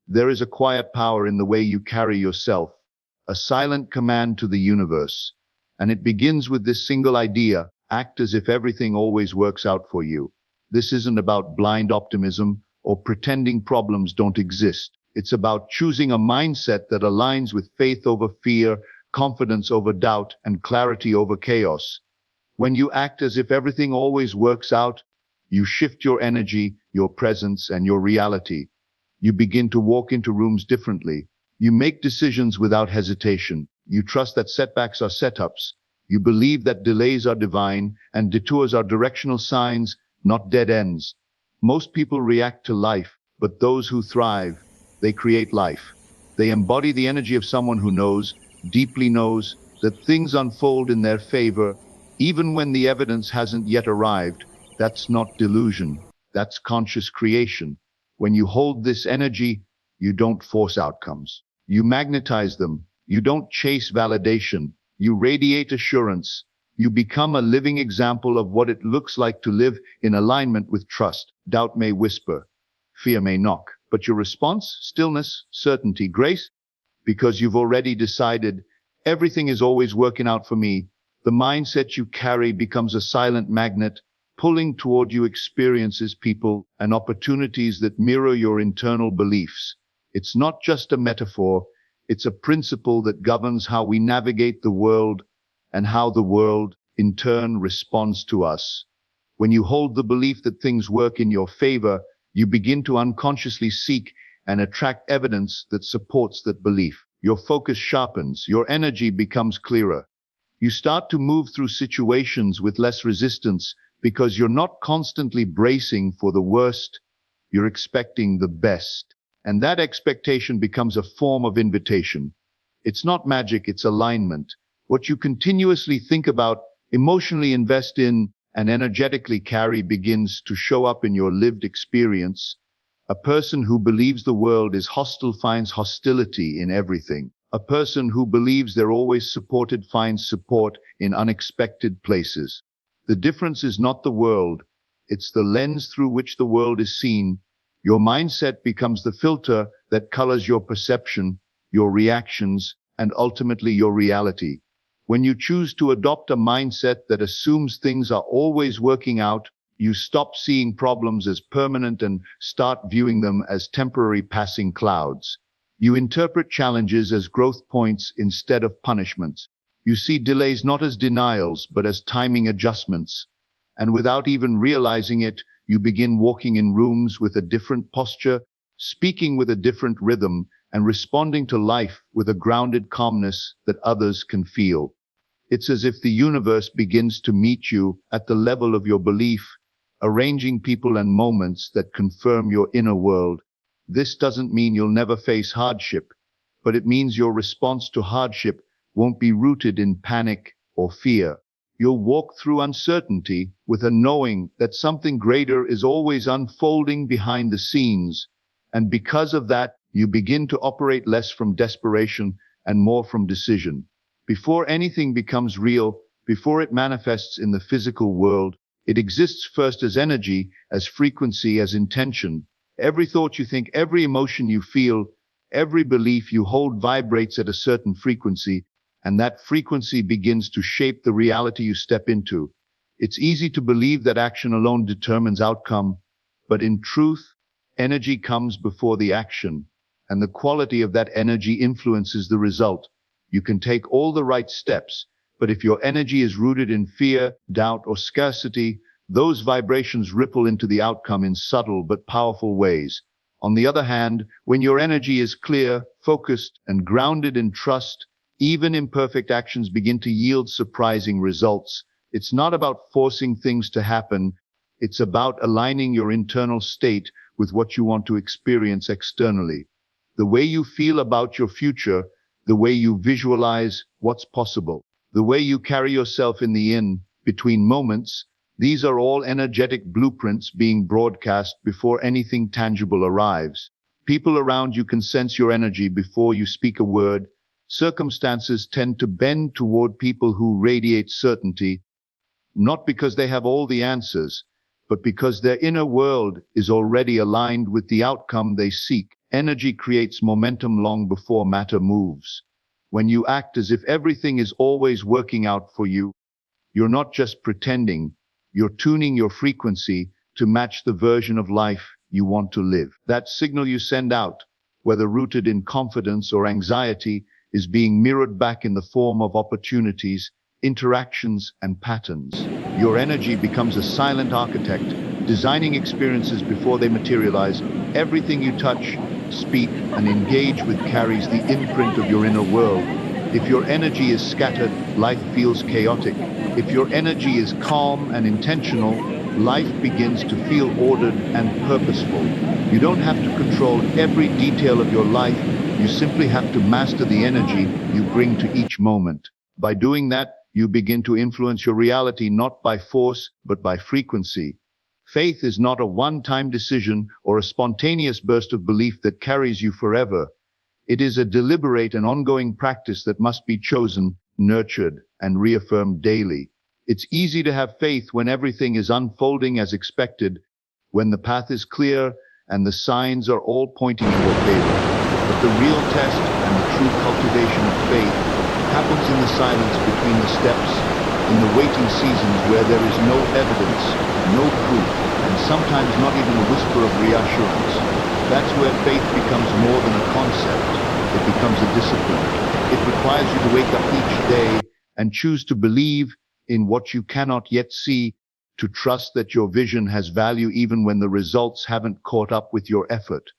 There is a quiet power in the way you carry yourself, a silent command to the universe. And it begins with this single idea: act as if everything always works out for you. This isn't about blind optimism or pretending problems don't exist. It's about choosing a mindset that aligns with faith over fear, confidence over doubt, and clarity over chaos. When you act as if everything always works out, you shift your energy, your presence, and your reality. You begin to walk into rooms differently. You make decisions without hesitation. You trust that setbacks are setups. You believe that delays are divine and detours are directional signs, not dead ends. Most people react to life, but those who thrive, they create life. They embody the energy of someone who knows, deeply knows, that things unfold in their favor, even when the evidence hasn't yet arrived. That's not delusion. That's conscious creation. When you hold this energy, you don't force outcomes. You magnetize them. You don't chase validation. You radiate assurance. You become a living example of what it looks like to live in alignment with trust. Doubt may whisper, fear may knock, but your response, stillness, certainty, grace, because you've already decided everything is always working out for me. The mindset you carry becomes a silent magnet, pulling toward you experiences, people, and opportunities that mirror your internal beliefs. It's not just a metaphor, it's a principle that governs how we navigate the world and how the world, in turn, responds to us. When you hold the belief that things work in your favor, you begin to unconsciously seek and attract evidence that supports that belief. Your focus sharpens, your energy becomes clearer. You start to move through situations with less resistance, because you're not constantly bracing for the worst, you're expecting the best. And that expectation becomes a form of invitation. It's not magic, it's alignment. What you continuously think about, emotionally invest in, and energetically carry begins to show up in your lived experience. A person who believes the world is hostile finds hostility in everything. A person who believes they're always supported finds support in unexpected places. The difference is not the world, it's the lens through which the world is seen. Your mindset becomes the filter that colors your perception, your reactions, and ultimately your reality. When you choose to adopt a mindset that assumes things are always working out, you stop seeing problems as permanent and start viewing them as temporary passing clouds. You interpret challenges as growth points instead of punishments. You see delays not as denials, but as timing adjustments. And without even realizing it, you begin walking in rooms with a different posture, speaking with a different rhythm, and responding to life with a grounded calmness that others can feel. It's as if the universe begins to meet you at the level of your belief, arranging people and moments that confirm your inner world. This doesn't mean you'll never face hardship, but it means your response to hardship won't be rooted in panic or fear. You'll walk through uncertainty with a knowing that something greater is always unfolding behind the scenes. And because of that, you begin to operate less from desperation and more from decision. Before anything becomes real, before it manifests in the physical world, it exists first as energy, as frequency, as intention. Every thought you think, every emotion you feel, every belief you hold vibrates at a certain frequency, and that frequency begins to shape the reality you step into. It's easy to believe that action alone determines outcome, but in truth, energy comes before the action, and the quality of that energy influences the result. You can take all the right steps, but if your energy is rooted in fear, doubt, or scarcity, those vibrations ripple into the outcome in subtle but powerful ways. On the other hand, when your energy is clear, focused, and grounded in trust, even imperfect actions begin to yield surprising results. It's not about forcing things to happen. It's about aligning your internal state with what you want to experience externally. The way you feel about your future, the way you visualize what's possible, the way you carry yourself in the in-between moments, these are all energetic blueprints being broadcast before anything tangible arrives. People around you can sense your energy before you speak a word. Circumstances tend to bend toward people who radiate certainty, not because they have all the answers, but because their inner world is already aligned with the outcome they seek. Energy creates momentum long before matter moves. When you act as if everything is always working out for you, you're not just pretending, you're tuning your frequency to match the version of life you want to live. That signal you send out, whether rooted in confidence or anxiety, is being mirrored back in the form of opportunities, interactions, and patterns. Your energy becomes a silent architect, designing experiences before they materialize. Everything you touch, speak, and engage with carries the imprint of your inner world. If your energy is scattered, life feels chaotic. If your energy is calm and intentional, life begins to feel ordered and purposeful. You don't have to control every detail of your life. You simply have to master the energy you bring to each moment. By doing that, you begin to influence your reality not by force, but by frequency. Faith is not a one-time decision or a spontaneous burst of belief that carries you forever. It is a deliberate and ongoing practice that must be chosen, nurtured, and reaffirmed daily. It's easy to have faith when everything is unfolding as expected, when the path is clear and the signs are all pointing in your favor. But the real test and the true cultivation of faith happens in the silence between the steps, in the waiting seasons where there is no evidence, no proof, and sometimes not even a whisper of reassurance. That's where faith becomes more than a concept. It becomes a discipline. It requires you to wake up each day and choose to believe in what you cannot yet see, to trust that your vision has value even when the results haven't caught up with your effort.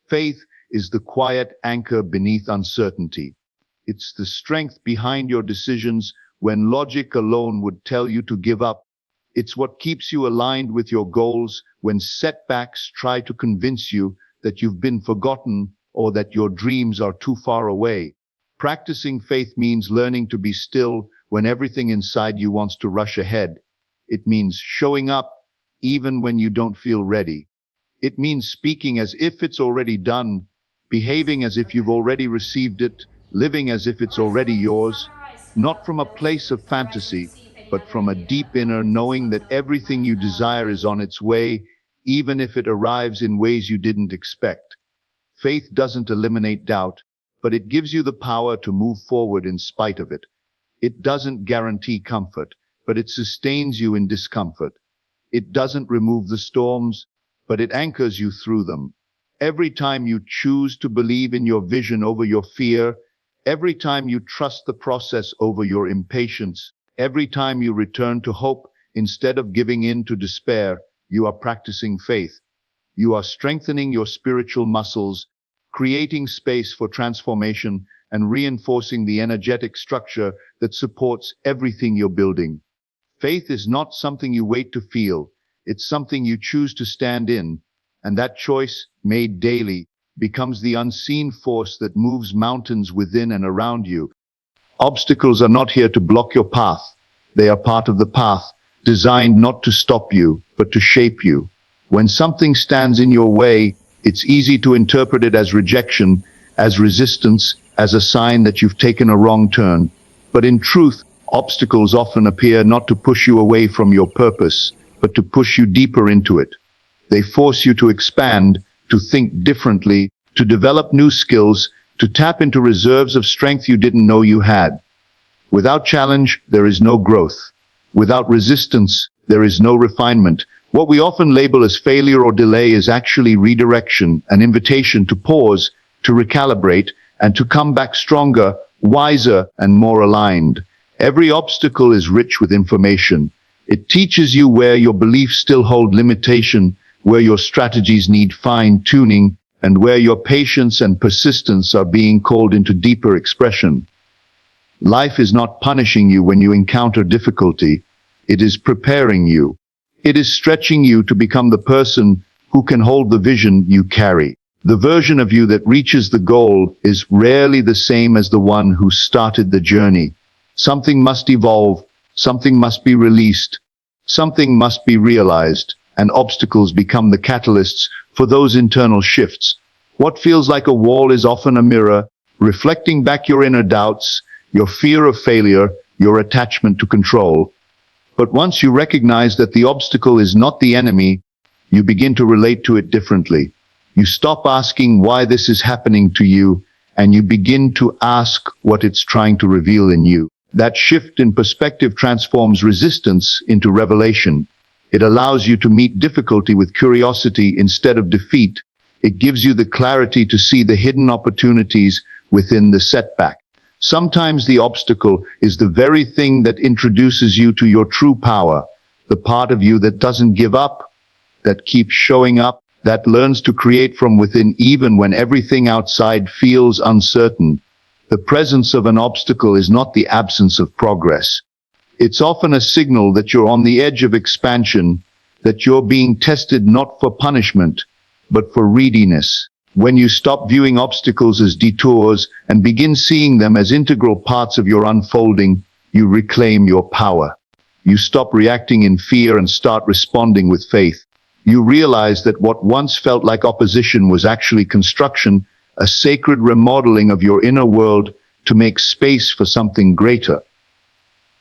Faith is the quiet anchor beneath uncertainty. It's the strength behind your decisions when logic alone would tell you to give up. It's what keeps you aligned with your goals when setbacks try to convince you that you've been forgotten or that your dreams are too far away. Practicing faith means learning to be still when everything inside you wants to rush ahead. It means showing up even when you don't feel ready. It means speaking as if it's already done, behaving as if you've already received it, living as if it's already yours, not from a place of fantasy, but from a deep inner knowing that everything you desire is on its way, even if it arrives in ways you didn't expect. Faith doesn't eliminate doubt, but it gives you the power to move forward in spite of it. It doesn't guarantee comfort, but it sustains you in discomfort. It doesn't remove the storms, but it anchors you through them. Every time you choose to believe in your vision over your fear, every time you trust the process over your impatience, every time you return to hope instead of giving in to despair, you are practicing faith. You are strengthening your spiritual muscles, creating space for transformation, and reinforcing the energetic structure that supports everything you're building. Faith is not something you wait to feel. It's something you choose to stand in, and that choice, made daily, becomes the unseen force that moves mountains within and around you. Obstacles are not here to block your path. They are part of the path, designed not to stop you, but to shape you. When something stands in your way, it's easy to interpret it as rejection, as resistance, as a sign that you've taken a wrong turn. But in truth, obstacles often appear not to push you away from your purpose, but to push you deeper into it. They force you to expand, to think differently, to develop new skills, to tap into reserves of strength you didn't know you had. Without challenge, there is no growth. Without resistance, there is no refinement. What we often label as failure or delay is actually redirection, an invitation to pause, to recalibrate, and to come back stronger, wiser, and more aligned. Every obstacle is rich with information. It teaches you where your beliefs still hold limitation, where your strategies need fine-tuning, and where your patience and persistence are being called into deeper expression. Life is not punishing you when you encounter difficulty. It is preparing you. It is stretching you to become the person who can hold the vision you carry. The version of you that reaches the goal is rarely the same as the one who started the journey. Something must evolve, something must be released, something must be realized, and obstacles become the catalysts for those internal shifts. What feels like a wall is often a mirror, reflecting back your inner doubts, your fear of failure, your attachment to control. But once you recognize that the obstacle is not the enemy, you begin to relate to it differently. You stop asking why this is happening to you, and you begin to ask what it's trying to reveal in you. That shift in perspective transforms resistance into revelation. It allows you to meet difficulty with curiosity instead of defeat. It gives you the clarity to see the hidden opportunities within the setback. Sometimes the obstacle is the very thing that introduces you to your true power, the part of you that doesn't give up, that keeps showing up, that learns to create from within even when everything outside feels uncertain. The presence of an obstacle is not the absence of progress. It's often a signal that you're on the edge of expansion, that you're being tested not for punishment, but for readiness. When you stop viewing obstacles as detours and begin seeing them as integral parts of your unfolding, you reclaim your power. You stop reacting in fear and start responding with faith. You realize that what once felt like opposition was actually construction, a sacred remodeling of your inner world to make space for something greater.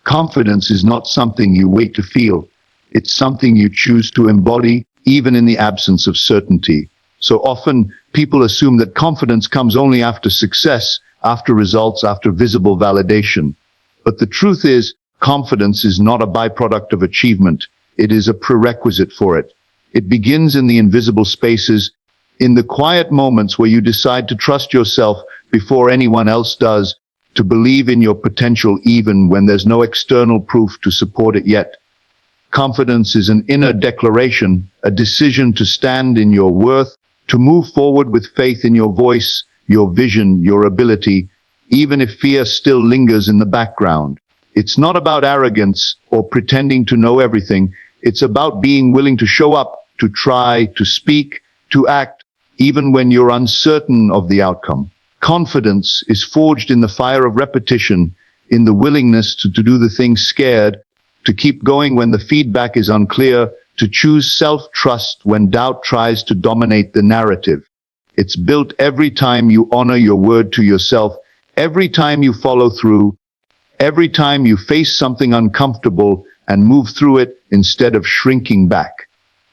Confidence is not something you wait to feel. It's something you choose to embody, even in the absence of certainty. So often, people assume that confidence comes only after success, after results, after visible validation. But the truth is, confidence is not a byproduct of achievement. It is a prerequisite for it. It begins in the invisible spaces, in the quiet moments where you decide to trust yourself before anyone else does, to believe in your potential even when there's no external proof to support it yet. Confidence is an inner declaration, a decision to stand in your worth, to move forward with faith in your voice, your vision, your ability, even if fear still lingers in the background. It's not about arrogance or pretending to know everything. It's about being willing to show up, to try, to speak, to act, even when you're uncertain of the outcome. Confidence is forged in the fire of repetition, in the willingness to do the things scared, to keep going when the feedback is unclear, to choose self-trust when doubt tries to dominate the narrative. It's built every time you honor your word to yourself, every time you follow through, every time you face something uncomfortable and move through it instead of shrinking back.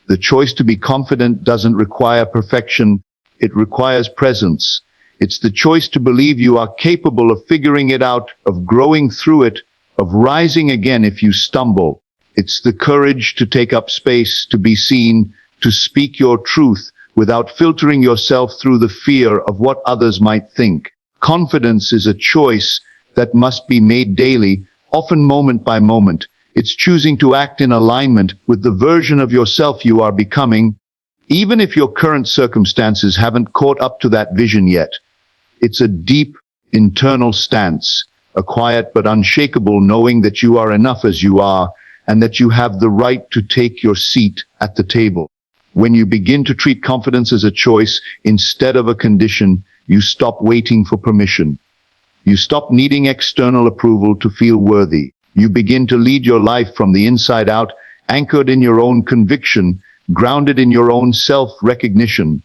The choice to be confident doesn't require perfection, it requires presence. It's the choice to believe you are capable of figuring it out, of growing through it, of rising again if you stumble. It's the courage to take up space, to be seen, to speak your truth without filtering yourself through the fear of what others might think. Confidence is a choice that must be made daily, often moment by moment. It's choosing to act in alignment with the version of yourself you are becoming, even if your current circumstances haven't caught up to that vision yet. It's a deep, internal stance, a quiet but unshakable knowing that you are enough as you are, and that you have the right to take your seat at the table. When you begin to treat confidence as a choice instead of a condition, you stop waiting for permission. You stop needing external approval to feel worthy. You begin to lead your life from the inside out, anchored in your own conviction, grounded in your own self-recognition.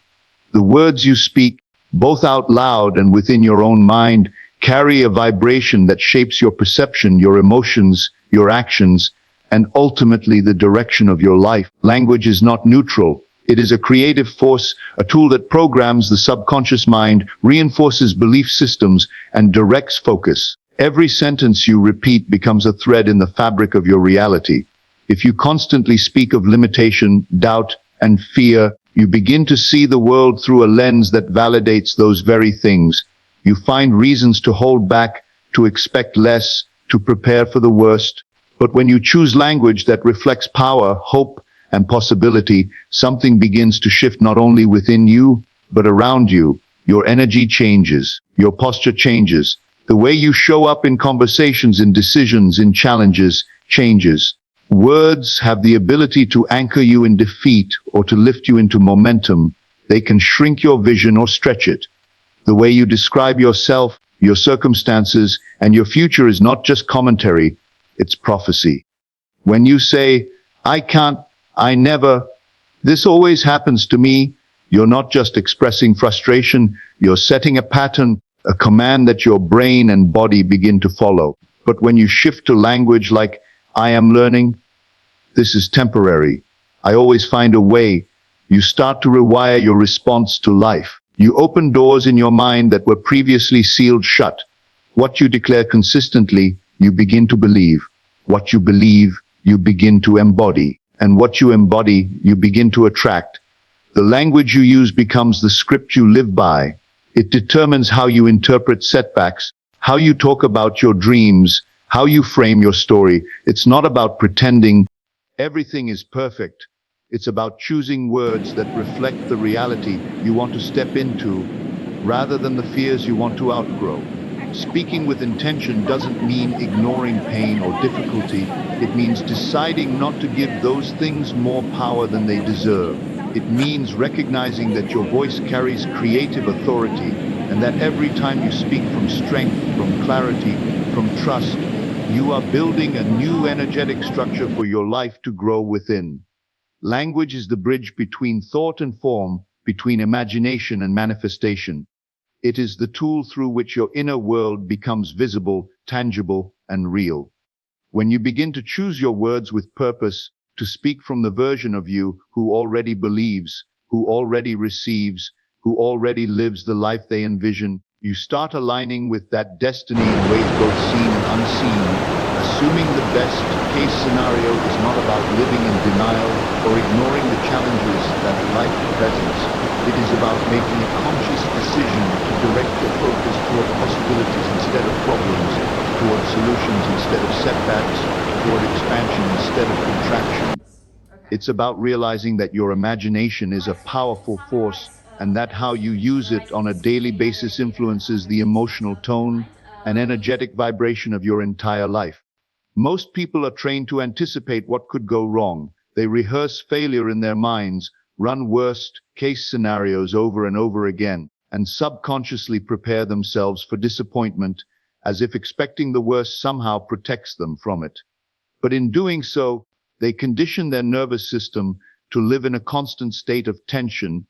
The words you speak, both out loud and within your own mind, carry a vibration that shapes your perception, your emotions, your actions, and ultimately the direction of your life. Language is not neutral. It is a creative force, a tool that programs the subconscious mind, reinforces belief systems, and directs focus. Every sentence you repeat becomes a thread in the fabric of your reality. If you constantly speak of limitation, doubt, and fear, you begin to see the world through a lens that validates those very things. You find reasons to hold back, to expect less, to prepare for the worst. But when you choose language that reflects power, hope, and possibility, something begins to shift not only within you, but around you. Your energy changes, your posture changes, the way you show up in conversations, in decisions, in challenges, changes. Words have the ability to anchor you in defeat or to lift you into momentum. They can shrink your vision or stretch it. The way you describe yourself, your circumstances, and your future is not just commentary, it's prophecy. When you say, I can't, I never, this always happens to me, you're not just expressing frustration, you're setting a pattern, a command that your brain and body begin to follow. But when you shift to language like, I am learning, this is temporary, I always find a way, You start to rewire your response to life. You open doors in your mind that were previously sealed shut. What you declare consistently, you begin to believe. What you believe, you begin to embody. And what you embody, you begin to attract. The language you use becomes the script you live by. It determines how you interpret setbacks, how you talk about your dreams, how you frame your story. It's not about pretending everything is perfect. It's about choosing words that reflect the reality you want to step into rather than the fears you want to outgrow. Speaking with intention doesn't mean ignoring pain or difficulty. It means deciding not to give those things more power than they deserve. It means recognizing that your voice carries creative authority and that every time you speak from strength, from clarity, from trust, you are building a new energetic structure for your life to grow within. Language is the bridge between thought and form, between imagination and manifestation. It is the tool through which your inner world becomes visible, tangible, and real. When you begin to choose your words with purpose, to speak from the version of you who already believes, who already receives, who already lives the life they envision, you start aligning with that destiny in ways both seen and unseen. Assuming the best case scenario is not about living in denial or ignoring the challenges that life presents. It is about making a conscious decision to direct your focus toward possibilities instead of problems, toward solutions instead of setbacks, toward expansion instead of contraction. It's about realizing that your imagination is a powerful force and that how you use it on a daily basis influences the emotional tone and energetic vibration of your entire life. Most people are trained to anticipate what could go wrong. They rehearse failure in their minds, run worst-case scenarios over and over again, and subconsciously prepare themselves for disappointment, as if expecting the worst somehow protects them from it. But in doing so, they condition their nervous system to live in a constant state of tension,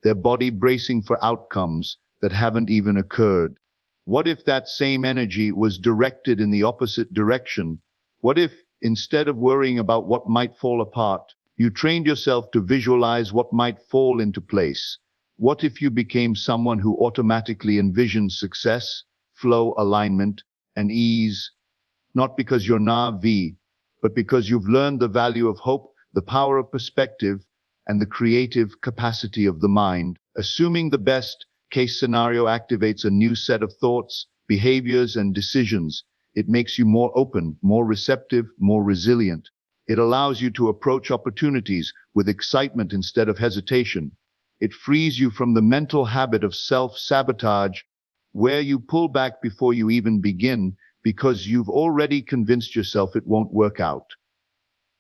their body bracing for outcomes that haven't even occurred. What if that same energy was directed in the opposite direction? What if, instead of worrying about what might fall apart, you trained yourself to visualize what might fall into place? What if you became someone who automatically envisions success, flow, alignment, and ease? Not because you're naive, but because you've learned the value of hope, the power of perspective, and the creative capacity of the mind. Assuming the best case scenario activates a new set of thoughts, behaviors, and decisions. It makes you more open, more receptive, more resilient. It allows you to approach opportunities with excitement instead of hesitation. It frees you from the mental habit of self-sabotage, where you pull back before you even begin because you've already convinced yourself it won't work out.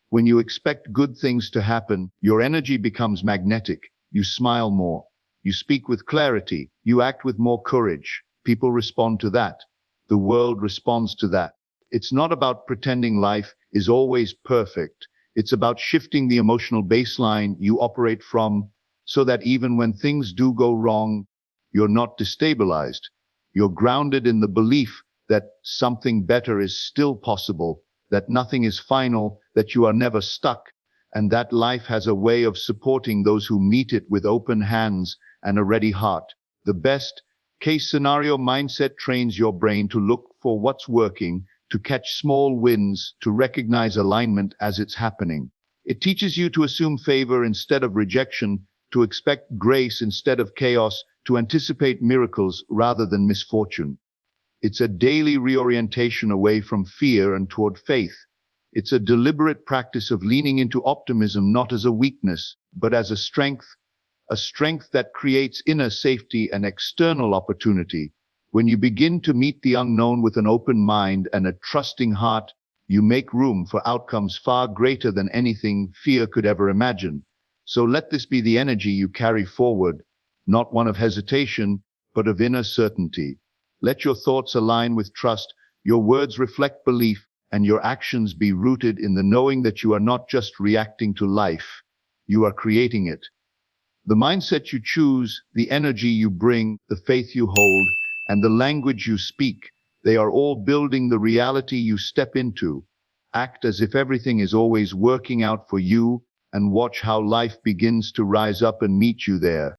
When you expect good things to happen, your energy becomes magnetic. You smile more. You speak with clarity. You act with more courage. People respond to that. The world responds to that. It's not about pretending life is always perfect. It's about shifting the emotional baseline you operate from so that even when things do go wrong, you're not destabilized. You're grounded in the belief that something better is still possible, that nothing is final, that you are never stuck, and that life has a way of supporting those who meet it with open hands and a ready heart. The best case scenario mindset trains your brain to look for what's working, to catch small wins, to recognize alignment as it's happening. It teaches you to assume favor instead of rejection, to expect grace instead of chaos, to anticipate miracles rather than misfortune. It's a daily reorientation away from fear and toward faith. It's a deliberate practice of leaning into optimism not as a weakness, but as a strength that creates inner safety and external opportunity. When you begin to meet the unknown with an open mind and a trusting heart, you make room for outcomes far greater than anything fear could ever imagine. So let this be the energy you carry forward, not one of hesitation, but of inner certainty. Let your thoughts align with trust, your words reflect belief, and your actions be rooted in the knowing that you are not just reacting to life, you are creating it. The mindset you choose, the energy you bring, the faith you hold, and the language you speak, they are all building the reality you step into. Act as if everything is always working out for you, and watch how life begins to rise up and meet you there.